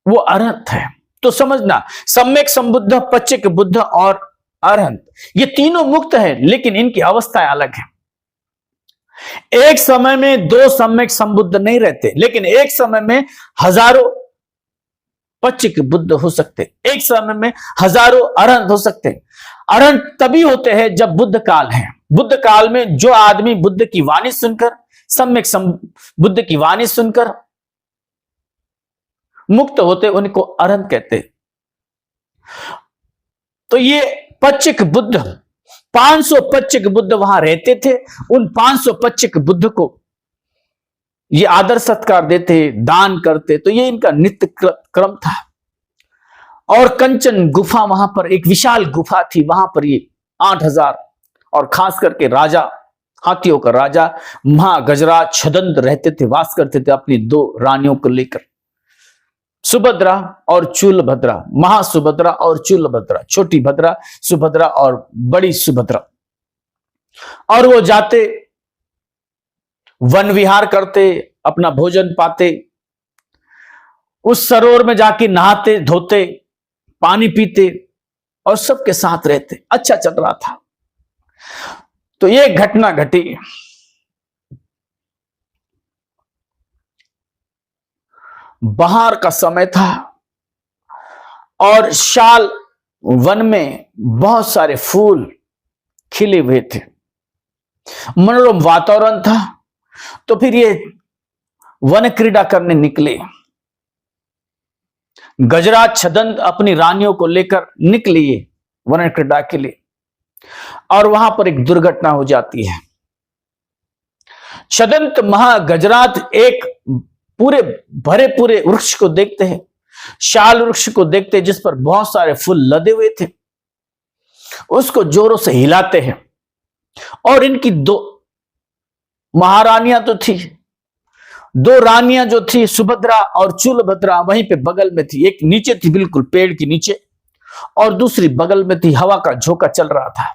वो अरहंत है। तो समझना, सम्यक संबुद्ध, पच्चिक बुद्ध और अरहंत ये तीनों मुक्त है, लेकिन इनकी अवस्थाएं अलग है। एक समय में दो सम्यक संबुद्ध नहीं रहते, लेकिन एक समय में हजारों पच्चिक बुद्ध हो सकते, एक समय में हजारों अरहंत हो सकते। अरहंत तभी होते हैं जब बुद्ध काल है। बुद्ध काल में जो आदमी बुद्ध की वाणी सुनकर, सम्यक बुद्ध की वाणी सुनकर मुक्त होते, उनको अरहंत कहते। तो ये पच्चिक बुद्ध, 500 पच्चिक बुद्ध वहां रहते थे। उन 500 पच्चिक बुद्ध को ये आदर सत्कार देते, दान करते। तो ये इनका नित्य क्रम था। और कंचन गुफा, वहां पर एक विशाल गुफा थी, वहां पर ये 8000 और खास करके राजा, हाथियों का राजा महागजराज छदंत रहते थे, वास करते थे अपनी 2 रानियों को लेकर, सुभद्रा और चूलभद्रा, महासुभद्रा और चूलभद्रा, छोटी भद्रा, सुभद्रा और बड़ी सुभद्रा। और वो जाते, वन विहार करते, अपना भोजन पाते, उस सरोवर में जाके नहाते धोते, पानी पीते और सबके साथ रहते। अच्छा चल रहा था। तो ये घटना घटी। बहार का समय था और शाल वन में बहुत सारे फूल खिले हुए थे, मनोरम वातावरण था। तो फिर ये वन क्रीड़ा करने निकले। गजराज छदंत अपनी रानियों को लेकर निकली वन क्रीड़ा के लिए, और वहां पर एक दुर्घटना हो जाती है। छदंत महागजराज एक पूरे भरे पूरे वृक्ष को देखते हैं, शाल वृक्ष को देखते हैं जिस पर बहुत सारे फूल लदे हुए थे। उसको जोरों से हिलाते हैं और इनकी 2 महारानियां तो थी, 2 रानियां जो थी सुभद्रा और चूलभद्रा वहीं पे बगल में थी। एक नीचे थी बिल्कुल पेड़ के नीचे और दूसरी बगल में थी। हवा का झोंका चल रहा था,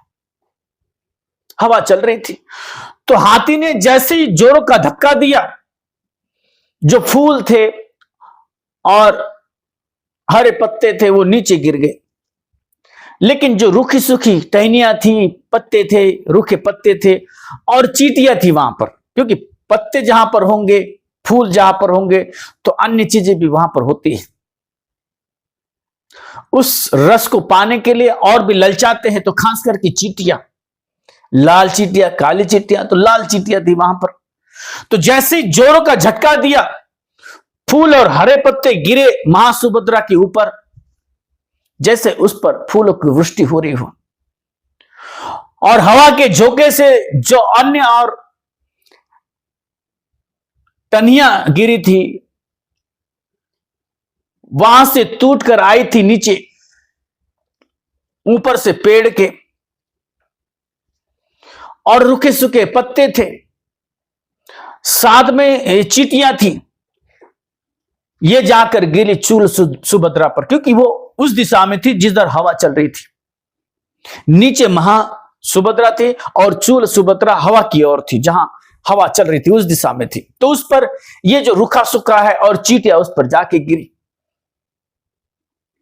हवा चल रही थी। तो हाथी ने जैसे ही जोरों का धक्का दिया, जो फूल थे और हरे पत्ते थे वो नीचे गिर गए, लेकिन जो रूखी सूखी टहनियां थी, पत्ते थे, रूखे पत्ते थे और चींटियां थी वहां पर, क्योंकि पत्ते जहां पर होंगे, फूल जहां पर होंगे तो अन्य चीजें भी वहां पर होती है। उस रस को पाने के लिए और भी ललचाते हैं। तो खास करके चींटियां, लाल चींटियां, काली चींटियां, तो लाल चींटियां थी वहां पर। तो जैसे ही जोरों का झटका दिया, फूल और हरे पत्ते गिरे महासुभद्रा के ऊपर, जैसे उस पर फूलों की वृष्टि हो रही हो। और हवा के झोंके से जो अन्य और टहनियां गिरी थी, वहां से टूट कर आई थी नीचे ऊपर से पेड़ के और रुखे सूखे पत्ते थे, साथ में चींटियां थी। ये जाकर गिरी चूल सुभद्रा पर, क्योंकि वो उस दिशा में थी जिधर हवा चल रही थी। नीचे महा सुभद्रा थी और चूल सुभद्रा हवा की ओर थी, जहां हवा चल रही थी उस दिशा में थी। तो उस पर ये जो रुखा सूखा है और चींटियां उस पर जाके गिरी,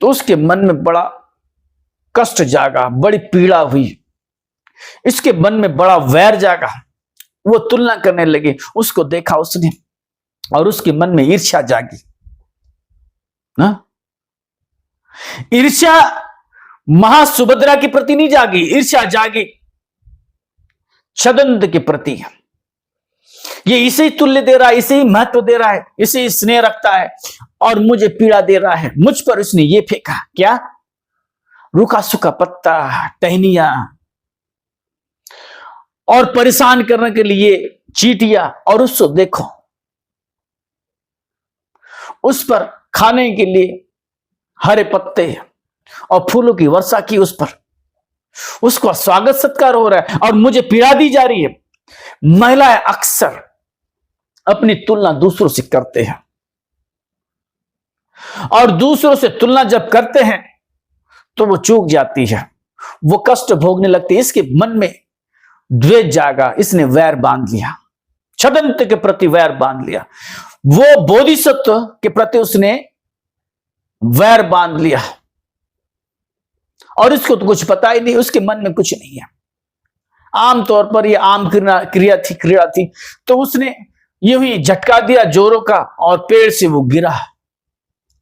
तो उसके मन में बड़ा कष्ट जागा, बड़ी पीड़ा हुई, इसके मन में बड़ा वैर जागा। वो तुलना करने लगे, उसको देखा उसने और उसके मन में ईर्ष्या जागी ना। ईर्ष्या महासुभद्रा के प्रति नहीं जागी, ईर्ष्या जागी छदंत के प्रति। ये इसे ही तुल्य दे रहा है, इसे ही महत्व दे रहा है, इसे ही स्नेह रखता है और मुझे पीड़ा दे रहा है। मुझ पर उसने ये फेंका, क्या? रूखा सूखा पत्ता, टहनियां और परेशान करने के लिए चींटियां। और उसको देखो, उस पर खाने के लिए हरे पत्ते और फूलों की वर्षा की उस पर, उसका स्वागत सत्कार हो रहा है और मुझे पीड़ा दी जा रही है। महिलाएं अक्सर अपनी तुलना दूसरों से करते हैं और दूसरों से तुलना जब करते हैं तो वो चूक जाती है, वो कष्ट भोगने लगती है। इसके मन में द्वेष जागा, इसने वैर बांध लिया, छदंत के प्रति वैर बांध लिया, वो बोधिसत्व के प्रति उसने वैर बांध लिया और इसको तो कुछ पता ही नहीं, उसके मन में कुछ नहीं है। आमतौर पर ये आम क्रिया थी तो उसने यूं ही झटका दिया जोरों का और पेड़ से वो गिरा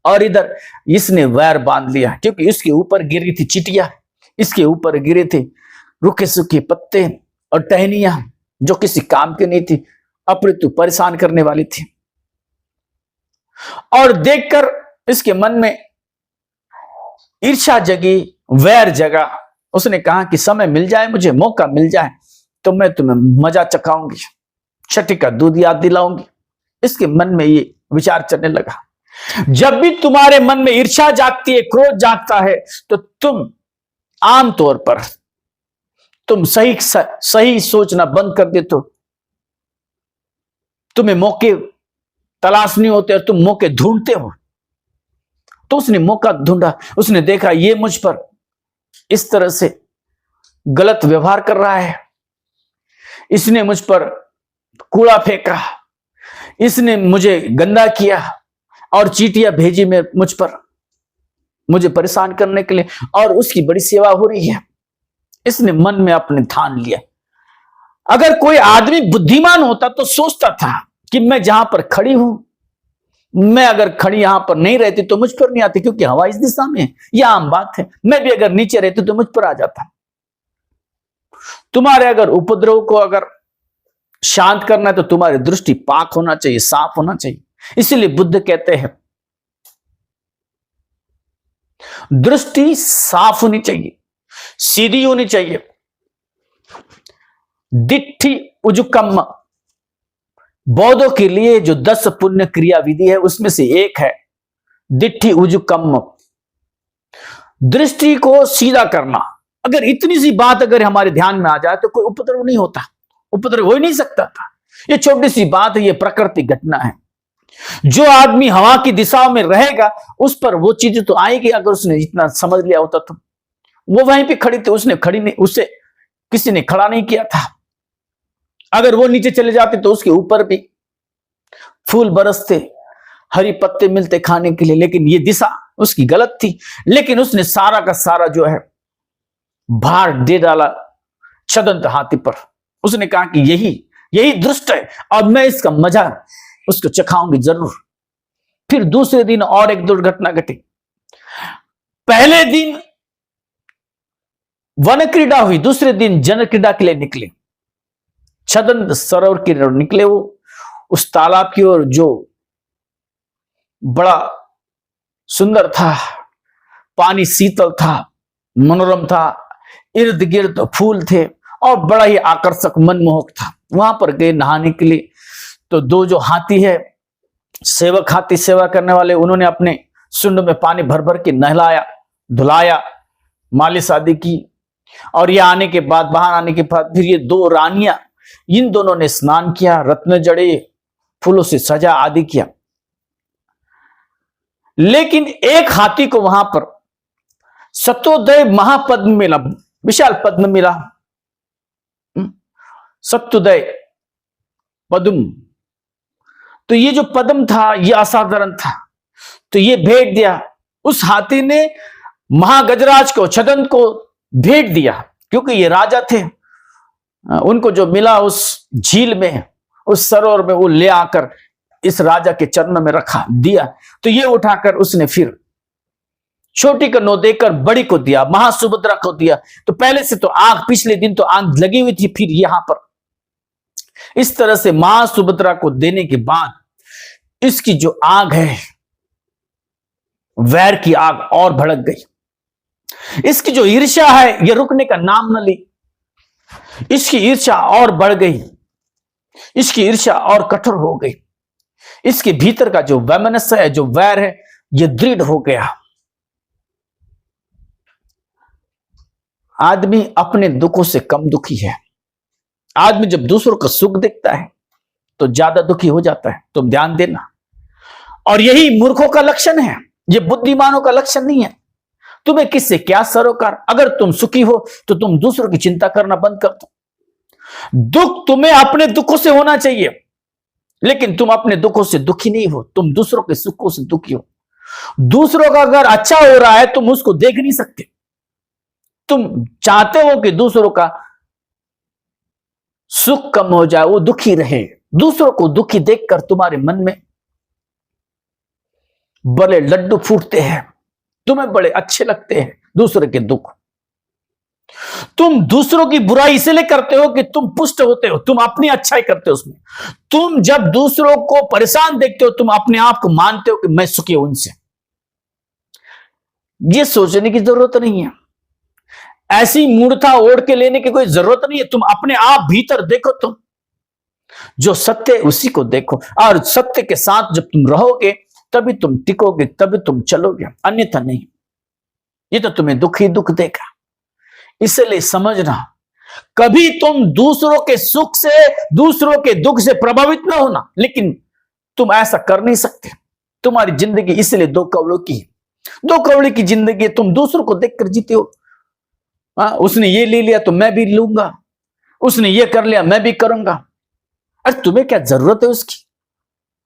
और इधर इसने वैर बांध लिया, क्योंकि इसके ऊपर गिरी थी चिटिया, इसके ऊपर गिरे थे रुखे सूखे पत्ते और टहनियां जो किसी काम के नहीं थी, अपितु परेशान करने वाली थी। और देखकर इसके मन में ईर्ष्या जगी, वैर जगा। उसने कहा कि समय मिल जाए, मुझे मौका मिल जाए तो मैं तुम्हें मजा चखाऊंगी, छठी का दूध याद दिलाऊंगी। इसके मन में ये विचार चलने लगा। जब भी तुम्हारे मन में ईर्ष्या जागती है, क्रोध जागता है, तो तुम आमतौर पर तुम सही सोचना बंद कर देते हो, तुम्हें मौके तलाश नहीं होते और तुम मौके ढूंढते हो। तो उसने मौका ढूंढा, उसने देखा ये मुझ पर इस तरह से गलत व्यवहार कर रहा है, इसने मुझ पर कूड़ा फेंका, इसने मुझे गंदा किया और चींटियां भेजी में मुझ पर मुझे परेशान करने के लिए, और उसकी बड़ी सेवा हो रही है। इसने मन में अपने ठान लिया। अगर कोई आदमी बुद्धिमान होता तो सोचता था कि मैं जहां पर खड़ी हूं, मैं अगर खड़ी यहां पर नहीं रहती तो मुझ पर नहीं आती, क्योंकि हवा इस दिशा में है, यह आम बात है। मैं भी अगर नीचे रहती तो मुझ पर आ जाता। तुम्हारे अगर उपद्रव को अगर शांत करना है तो तुम्हारी दृष्टि पाक होना चाहिए, साफ होना चाहिए। इसीलिए बुद्ध कहते हैं दृष्टि साफ होनी चाहिए, सीधी होनी चाहिए। दिट्ठि उजुकम्म, बौद्धों के लिए जो 10 पुण्य क्रिया विधि है उसमें से एक है दिट्ठि उजुकम्म, दृष्टि को सीधा करना। अगर इतनी सी बात अगर हमारे ध्यान में आ जाए तो कोई उपद्रव नहीं होता, उपद्रव हो ही नहीं सकता था। ये छोटी सी बात है, ये प्रकृति घटना है। जो आदमी हवा की दिशा में रहेगा उस पर वो चीजें तो आएगी। अगर उसने इतना समझ लिया होता तो वो वहीं पे खड़ी थी, उसने खड़ी नहीं, उससे किसी ने खड़ा नहीं किया था। अगर वो नीचे चले जाते तो उसके ऊपर भी फूल बरसते, हरी पत्ते मिलते खाने के लिए, लेकिन ये दिशा उसकी गलत थी। लेकिन उसने सारा का सारा जो है भार दे डाला छदंत हाथी पर। उसने कहा कि यही दुष्ट है और मैं इसका मजा उसको चखाऊंगी जरूर। फिर दूसरे दिन और एक दुर्घटना घटी। पहले दिन वन क्रीड़ा हुई, दूसरे दिन जन क्रीड़ा के लिए निकले। छदंत सरोवर की ओर निकले, वो उस तालाब की ओर जो बड़ा सुंदर था, पानी शीतल था, मनोरम था, इर्द गिर्द फूल थे और बड़ा ही आकर्षक मनमोहक था। वहां पर गए नहाने के लिए। तो दो जो हाथी है, सेवक हाथी सेवा करने वाले, उन्होंने अपने सुंड में पानी भर भर के नहलाया, धुलाया, माली शादी की, और ये आने के बाद, बाहर आने के बाद फिर ये दो रानियां, इन दोनों ने स्नान किया, रत्न जड़े, फूलों से सजा आदि किया। लेकिन एक हाथी को वहां पर सत्योदय महापद्म मिला, विशाल पद्म मिला, सत्योदय पद्म। तो ये जो पद्म था ये असाधारण था, तो ये भेंट दिया। उस हाथी ने महागजराज को, छदंत को भेंट दिया, क्योंकि ये राजा थे। उनको जो मिला उस झील में, उस सरोवर में, वो ले आकर इस राजा के चरणों में रखा, दिया। तो ये उठाकर उसने फिर छोटी को न देकर बड़ी को दिया, महासुभद्रा को दिया। तो पहले से तो आग, पिछले दिन तो आग लगी हुई थी, फिर यहां पर इस तरह से महासुभद्रा को देने के बाद इसकी जो आग है, वैर की आग, और भड़क गई। इसकी जो ईर्ष्या है ये रुकने का नाम न ली। इसकी ईर्ष्या और बढ़ गई, इसकी ईर्ष्या और कठोर हो गई। इसके भीतर का जो वैमनस्य है, जो वैर है, ये दृढ़ हो गया। आदमी अपने दुखों से कम दुखी है। आदमी जब दूसरों का सुख देखता है तो ज्यादा दुखी हो जाता है। तुम ध्यान देना, और यही मूर्खों का लक्षण है, ये बुद्धिमानों का लक्षण नहीं है। तुम्हें किससे क्या सरोकार? अगर तुम सुखी हो तो तुम दूसरों की चिंता करना बंद कर दो। दुख तुम्हें अपने दुखों से होना चाहिए, लेकिन तुम अपने दुखों से दुखी नहीं हो, तुम दूसरों के सुखों से दुखी हो। दूसरों का अगर अच्छा हो रहा है तुम उसको देख नहीं सकते। तुम चाहते हो कि दूसरों का सुख कम हो जाए, वो दुखी रहे। दूसरों को दुखी देखकर तुम्हारे मन में बड़े लड्डू फूटते हैं, तुम्हें बड़े अच्छे लगते हैं दूसरे के दुख। तुम दूसरों की बुराई इसलिए करते हो कि तुम पुष्ट होते हो, तुम अपनी अच्छाई करते हो उसमें। तुम जब दूसरों को परेशान देखते हो, तुम अपने आप को मानते हो कि मैं सुखी हूं उनसे। ये सोचने की जरूरत नहीं है, ऐसी मूर्खता ओढ़ के लेने की कोई जरूरत नहीं है। तुम अपने आप भीतर देखो, तुम जो सत्य है उसी को देखो, और सत्य के साथ जब तुम रहोगे तभी तुम टिकोगे, तभी तुम चलोगे, अन्यथा नहीं। ये तो तुम्हें दुख ही दुख देगा। इसलिए समझना, कभी तुम दूसरों के सुख से, दूसरों के दुख से प्रभावित ना होना, लेकिन तुम ऐसा कर नहीं सकते। तुम्हारी जिंदगी इसलिए दो कवड़ों की, दो कवड़े की जिंदगी। तुम दूसरों को देखकर जीते हो। उसने ये ले लिया तो मैं भी लूंगा, उसने ये कर लिया मैं भी करूंगा। अरे तुम्हें क्या जरूरत है उसकी?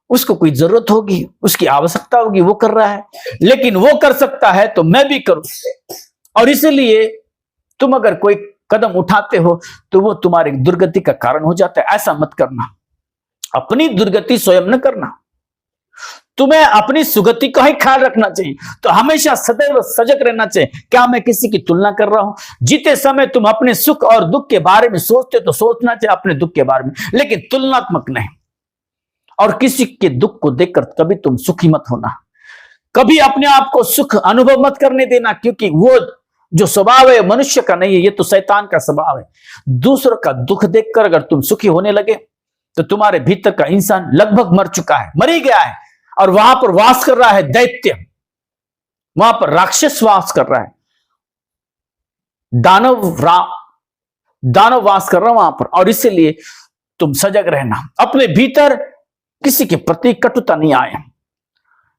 उसको कोई जरूरत होगी, उसकी आवश्यकता होगी, वो कर रहा है, लेकिन वो कर सकता है तो मैं भी करूं। और इसलिए तुम अगर कोई कदम उठाते हो तो वो तुम्हारी दुर्गति का कारण हो जाता है। ऐसा मत करना, अपनी दुर्गति स्वयं न करना। तुम्हें अपनी सुगति का ही ख्याल रखना चाहिए। तो हमेशा सदैव सजग रहना चाहिए। क्या मैं किसी की तुलना कर रहा हूं? जीते समय तुम अपने सुख और दुख के बारे में सोचते तो सोचना चाहिए अपने दुख के बारे में, लेकिन तुलनात्मक नहीं। और किसी के दुख को देखकर कभी तुम सुखी मत होना, कभी अपने आप को सुख अनुभव मत करने देना, क्योंकि वो जो स्वभाव है मनुष्य का नहीं है, ये तो शैतान का स्वभाव है। दूसरों का दुख देखकर अगर तुम सुखी होने लगे तो तुम्हारे भीतर का इंसान लगभग मर चुका है, मर ही गया है, और वहां पर वास कर रहा है दैत्य, वहां पर राक्षस वास कर रहा है, दानव वास कर रहा है वहां पर। और इसीलिए तुम सजग रहना, अपने भीतर किसी के प्रति कटुता नहीं आए।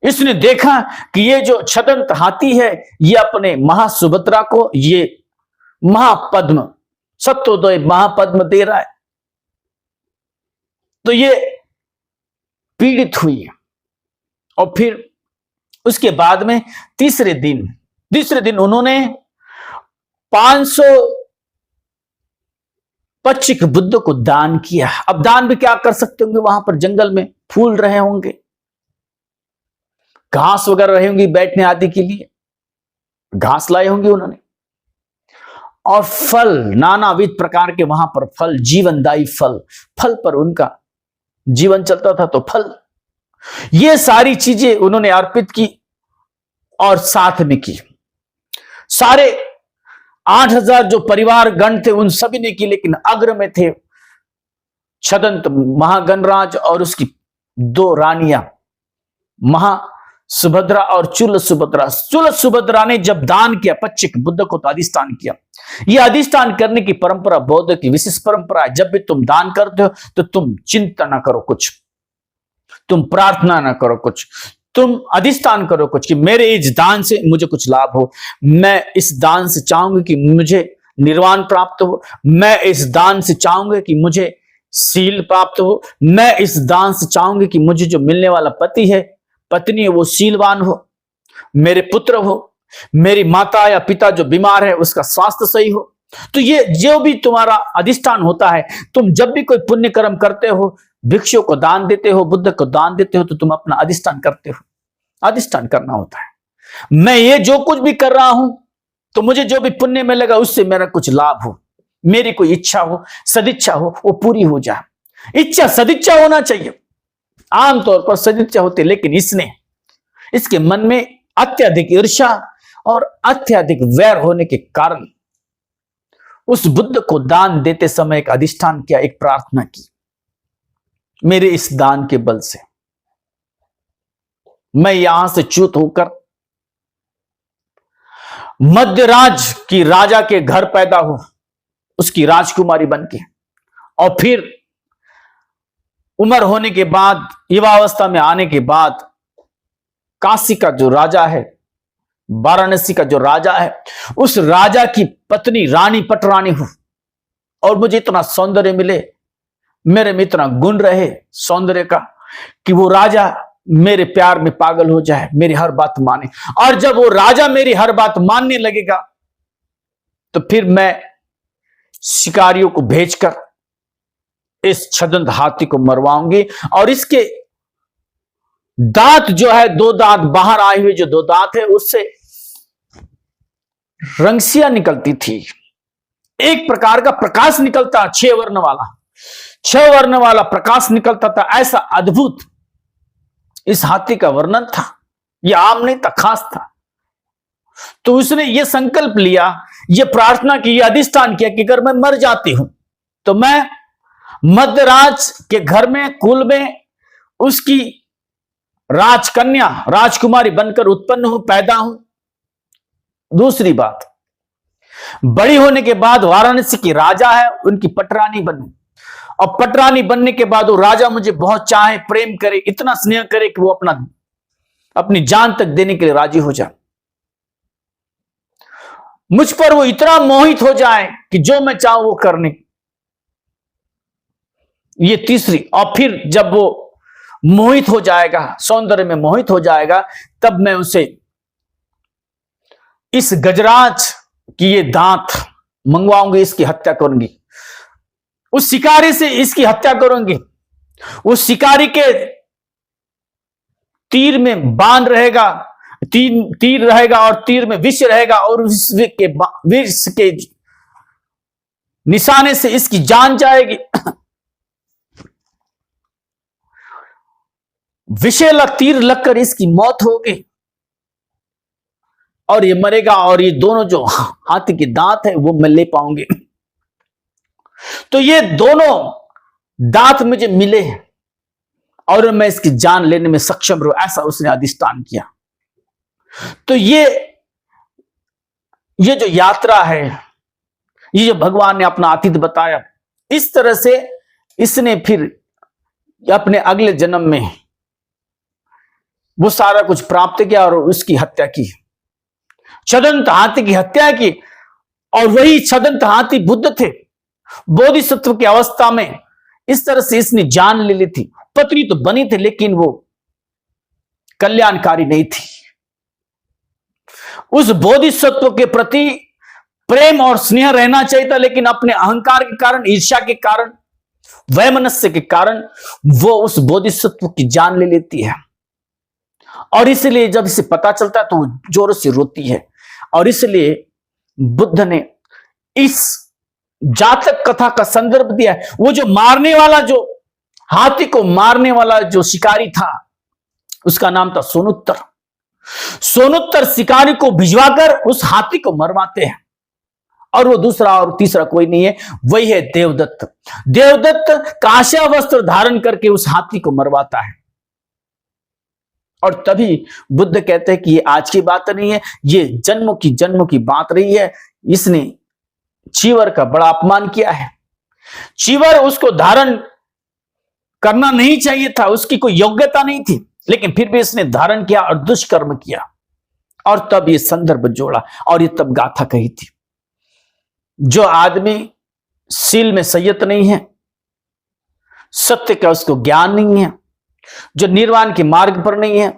इसने देखा कि ये जो छदंत हाथी है ये अपने महासुभद्रा को ये महापद्म, सत्योदय महापद्म दे रहा है, तो ये पीड़ित हुई। और फिर उसके बाद में तीसरे दिन उन्होंने 500 पच्चीक बुद्ध को दान किया। अब दान भी क्या कर सकते होंगे, वहां पर जंगल में फूल रहे होंगे, घास वगैरह रही होंगी बैठने आदि के लिए, घास लाए होंगे उन्होंने, और फल, नानाविध प्रकार के वहां पर फल, जीवनदायी फल पर उनका जीवन चलता था, तो फल, ये सारी चीजें उन्होंने अर्पित की। और साथ में की सारे 8000 जो परिवार गण थे उन सभी ने की, लेकिन अग्र में थे छदंत महागणराज और उसकी 2 रानियां, सुभद्रा और चुल सुभद्रा ने जब दान किया पच्चिक बुद्ध को, तो अधिष्ठान किया। यह अधिष्ठान करने की परंपरा बौद्ध की विशेष परंपरा है। जब भी तुम दान करते हो तो तुम चिंता ना करो कुछ, तुम प्रार्थना ना करो कुछ, तुम अधिष्ठान करो कुछ कि मेरे इस दान से मुझे कुछ लाभ हो। मैं इस दान से चाहूंगी कि मुझे निर्वाण प्राप्त हो। मैं इस दान से चाहूंगी कि मुझे शील प्राप्त हो। मैं इस दान से चाहूंगी कि मुझे जो मिलने वाला पति है, पत्नी है, वो शीलवान हो, मेरे पुत्र हो, मेरी माता या पिता जो बीमार है उसका स्वास्थ्य सही हो। तो ये जो भी तुम्हारा अधिष्ठान होता है, तुम जब भी कोई पुण्य कर्म करते हो, भिक्षु को दान देते हो, बुद्ध को दान देते हो, तो तुम अपना अधिष्ठान करते हो। अधिष्ठान करना होता है मैं ये जो कुछ भी कर रहा हूं तो मुझे जो भी पुण्य मिलेगा उससे मेरा कुछ लाभ हो, मेरी कोई इच्छा हो, सदिच्छा हो, वो पूरी हो जाए। इच्छा सदिच्छा होना चाहिए, आमतौर पर सदिच्छा होती, लेकिन इसके मन में अत्यधिक ईर्ष्या और अत्यधिक वैर होने के कारण उस बुद्ध को दान देते समय एक अधिष्ठान किया, एक प्रार्थना की, मेरे इस दान के बल से मैं यहां से च्युत होकर मध्यराज की राजा के घर पैदा हो, उसकी राजकुमारी बनके, और फिर उम्र होने के बाद, युवावस्था में आने के बाद काशी का जो राजा है, वाराणसी का जो राजा है, उस राजा की पत्नी रानी पटरानी हो, और मुझे इतना सौंदर्य मिले, मेरे में इतना गुण रहे सौंदर्य का कि वो राजा मेरे प्यार में पागल हो जाए, मेरी हर बात माने। और जब वो राजा मेरी हर बात मानने लगेगा तो फिर मैं शिकारियों को भेजकर इस छदंत हाथी को मरवाऊंगी, और इसके दांत जो है, दो दांत बाहर आए हुए जो दो दांत है, उससे रंगसिया निकलती थी, एक प्रकार का प्रकाश निकलता, 6 वर्ण वाला प्रकाश निकलता था। ऐसा अद्भुत इस हाथी का वर्णन था, यह आम नहीं था, खास था। तो उसने ये संकल्प लिया, ये प्रार्थना की, ये अधिष्ठान किया कि अगर मैं मर जाती हूं तो मैं मध्यराज के घर में, कुल में उसकी राजकन्या, राजकुमारी बनकर उत्पन्न हूं, पैदा हूं। दूसरी बात, बड़ी होने के बाद वाराणसी की राजा है, उनकी पटरानी बनूं, और पटरानी बनने के बाद वो राजा मुझे बहुत चाहे, प्रेम करे, इतना स्नेह करे कि वो अपनी जान तक देने के लिए राजी हो जाए, मुझ पर वो इतना मोहित हो जाए कि जो मैं चाहूं वो करने। ये तीसरी, और फिर जब वो मोहित हो जाएगा, सौंदर्य में मोहित हो जाएगा, तब मैं उसे इस गजराज की ये दांत मंगवाऊंगी, इसकी हत्या करूंगी, उस शिकारी से इसकी हत्या करूंगी। उस शिकारी के तीर में बाण रहेगा, तीर रहेगा, और तीर में विष रहेगा, और विष के निशाने से इसकी जान जाएगी। विषैला तीर लगकर इसकी मौत होगी और ये मरेगा, और ये दोनों जो हाथी के दांत है वो मैं ले पाऊंगी। तो ये दोनों दांत मुझे मिले और मैं इसकी जान लेने में सक्षम रहूं, ऐसा उसने अधिष्ठान किया। तो ये जो यात्रा है, ये जो भगवान ने अपना अतीत बताया, इस तरह से इसने फिर अपने अगले जन्म में वो सारा कुछ प्राप्त किया और उसकी हत्या की, छदंत हाथी की हत्या की। और वही छदंत हाथी बुद्ध थे, बोधिसत्व की अवस्था में। इस तरह से इसने जान ले ली थी। पत्नी तो बनी थी लेकिन वो कल्याणकारी नहीं थी। उस बोधिसत्व के प्रति प्रेम और स्नेह रहना चाहिए था, लेकिन अपने अहंकार के कारण, ईर्ष्या के कारण, वैमनस्य के कारण वो उस बोधिसत्व की जान ले लेती है। और इसलिए जब इसे पता चलता है तो वो जोरों से रोती है। और इसलिए बुद्ध ने इस जातक कथा का संदर्भ दिया है। वो जो मारने वाला, जो हाथी को मारने वाला जो शिकारी था, उसका नाम था सोनुत्तर। सोनुत्तर शिकारी को भिजवाकर उस हाथी को मरवाते हैं, और वो दूसरा और तीसरा कोई नहीं है, वही है देवदत्त। देवदत्त काश्या वस्त्र धारण करके उस हाथी को मरवाता है। और तभी बुद्ध कहते हैं कि ये आज की बात नहीं है, ये जन्मों की बात रही है। इसने चीवर का बड़ा अपमान किया है। चीवर उसको धारण करना नहीं चाहिए था, उसकी कोई योग्यता नहीं थी, लेकिन फिर भी इसने धारण किया और दुष्कर्म किया। और तब ये संदर्भ जोड़ा और ये तब गाथा कही थी। जो आदमी सील में संयत नहीं है, सत्य का उसको ज्ञान नहीं है, जो निर्वाण के मार्ग पर नहीं है,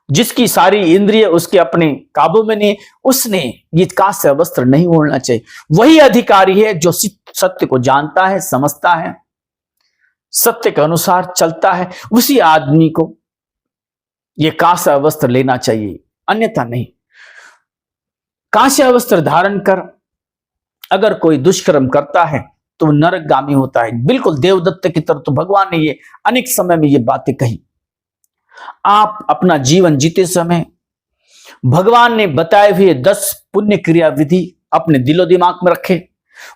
जिसकी सारी इंद्रिय उसके अपने काबू में नहीं, उसने ये कांस्य वस्त्र नहीं ओढ़ना चाहिए। वही अधिकारी है जो सत्य को जानता है, समझता है, सत्य के अनुसार चलता है। उसी आदमी को ये कांस्य वस्त्र लेना चाहिए, अन्यथा नहीं। कांस्य वस्त्र धारण कर अगर कोई दुष्कर्म करता है तो नरकगामी होता है, बिल्कुल देवदत्त की तरह। तो भगवान ने ये अनेक समय में ये बातें कही। आप अपना जीवन जीते समय भगवान ने बताए हुए 10 पुण्य क्रिया विधि अपने दिलो दिमाग में रखे।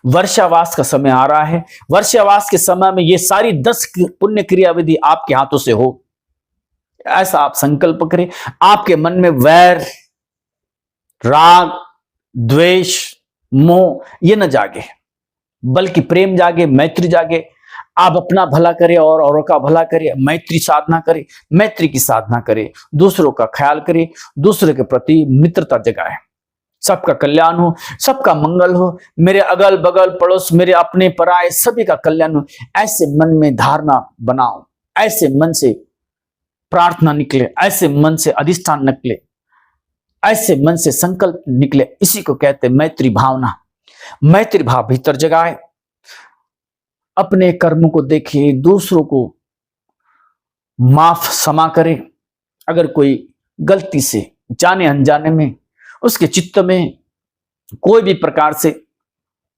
वर्षावास का समय आ रहा है, वर्षावास के समय में ये सारी 10 पुण्य क्रिया विधि आपके हाथों से हो, ऐसा आप संकल्प करें। आपके मन में वैर, राग, द्वेष, मोह ये न जागे, बल्कि प्रेम जागे, मैत्री जागे। आप अपना भला करें और औरों का भला करें, मैत्री साधना करें, मैत्री की साधना करें, दूसरों का ख्याल करें, दूसरे के प्रति मित्रता जगाएं। सबका कल्याण हो, सबका मंगल हो, मेरे अगल बगल पड़ोस, मेरे अपने पराये सभी का कल्याण हो, ऐसे मन में धारणा बनाओ, ऐसे मन से प्रार्थना निकले, ऐसे मन से अधिष्ठान निकले, ऐसे मन से संकल्प निकले। इसी को कहते हैं मैत्री भावना। मैत्री भाव भीतर जगाए, अपने कर्मों को देखिए, दूसरों को माफ क्षमा करे। अगर कोई गलती से जाने अनजाने में उसके चित्त में कोई भी प्रकार से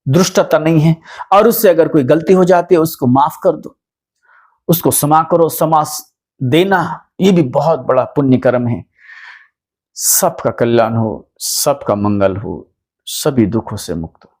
दुष्टता नहीं है और उससे अगर कोई गलती हो जाती है, उसको माफ कर दो, उसको क्षमा करो। क्षमा देना ये भी बहुत बड़ा पुण्य कर्म है। सबका कल्याण हो, सबका मंगल हो, सभी दुखों से मुक्त हो।